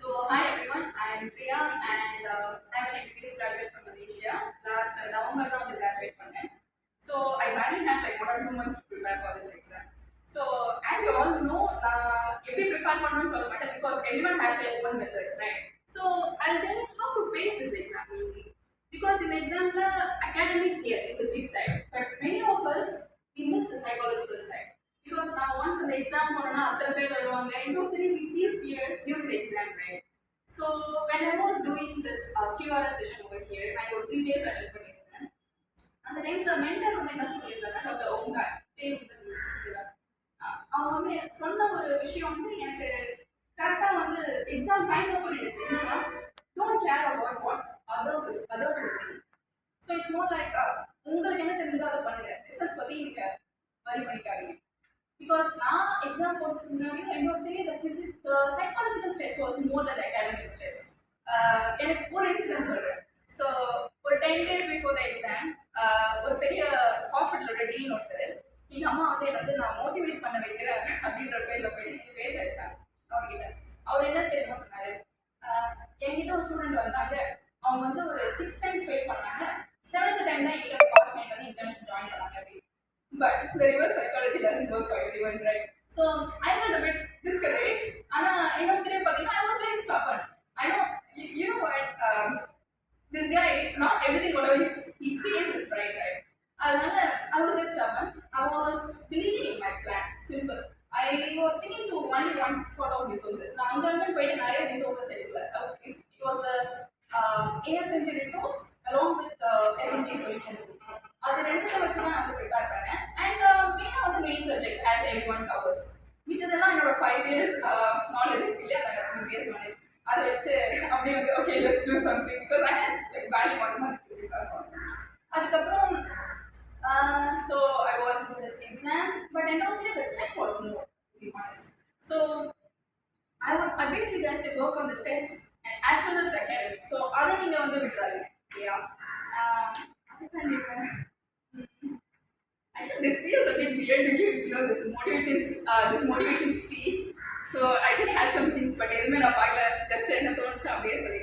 Hi everyone, I am Priya and I'm an MBBS graduate from Malaysia. Last November தான் வந்து graduate பண்ணேன். So I barely had like 1 or 2 months to prepare for this exam. So as you all know, எப்படி prepare பண்ணணும்னு சொல்ல மாட்டேன் because everyone has their own methods, right? So I'll tell you how to face this exam mainly. Because in the exam, academics, yes, it's a big side, but many of us we miss the psychological side. Because now once in the exam போனோம்னா அத்தனை பேர் வருவாங்க end of the day we feel fear during the exam, right? So when I was doing this QRS session over here, I ஒரு 3 days attend பண்ணியிருந்தேன். அந்த டைம்ல mentor வந்து என்ன சொல்லியிருந்தாருன்னா டாக்டர் ஓங்கார் அவங்க வந்து சொன்ன ஒரு விஷயம் வந்து எனக்கு கரெக்டாக வந்து எக்ஸாம் டைம் பண்ணிடுச்சு. என்னன்னா don't care about what others will think. So it's more like உங்களுக்கு என்ன தெரிஞ்சதோ அதை பண்ணுங்க, ரிசல்ட்ஸ் பற்றி நீங்கள் வரி பண்ணிக்காதீங்க. Because நான் எக்ஸாம் போகிறதுக்கு முன்னாடி end of the day the psychological stress was more than the academic stress. எனக்கு ஒரு இன்சிடென்ட் சொல்கிறேன். ஸோ ஒரு 10 days before the exam ஒரு பெரிய ஹாஸ்பிட்டலோட டீன் ஒருத்தர் எங்கள் அம்மா வந்து என்னை வந்து நான் மோட்டிவேட் பண்ண வைக்கிறேன் அப்படின்ற பேரில் போயிட்டு பேச வச்சாங்க அவர்கிட்ட. அவர் என்ன தெரியுமா சொன்னார், என்கிட்ட ஒரு ஸ்டூடெண்ட் வந்தாங்க, அவங்க வந்து ஒரு 6 times ஃபெயில் பண்ணாங்க, 7th time தான் என்கிட்ட பாஸ் பண்ணிட்டு வந்து இன்டர்ன்ஷிப் ஜாயின் பண்ணாங்க அப்படின்னு. But the reverse psychology doesn't work for everyone, right? So I felt a bit discouraged. And end of the day, I was very stubborn. I know, you know what? This guy, not everything whatever he says is right? I was just stubborn. I was believing in my plan. Simple. I was sticking to only one sort of resources. Now, I'm going to put another resources. If it was the AFMG resource along with the FMG solutions. அது ரெண்டுத்தை வச்சு தான் நான் வந்து prepare பண்ணேன். And மெயினாக வந்து main subjects as everyone covers. மிச்சதெல்லாம் என்னோட 5 years நாலேஜ் இருக்கு இல்லையா, MBBS நாலேஜ் அதை வச்சுட்டு அப்படியே வந்து okay let's do something because I hate like value 1 month to prepare for. அதுக்கப்புறம் so I was in this exam but end of the day the stress was more, to be honest. So I would advise you guys to work on the stress and as well as the academics. So அதை நீங்கள் வந்து விட்டுறாதீங்க இல்லையா. அதுதான் actually this feels a bit weird to give this motivation speech. So I just had some things, but எதுவுமே நான் பார்க்கல, just என்ன தோணுச்சு அப்படியே சொல்லி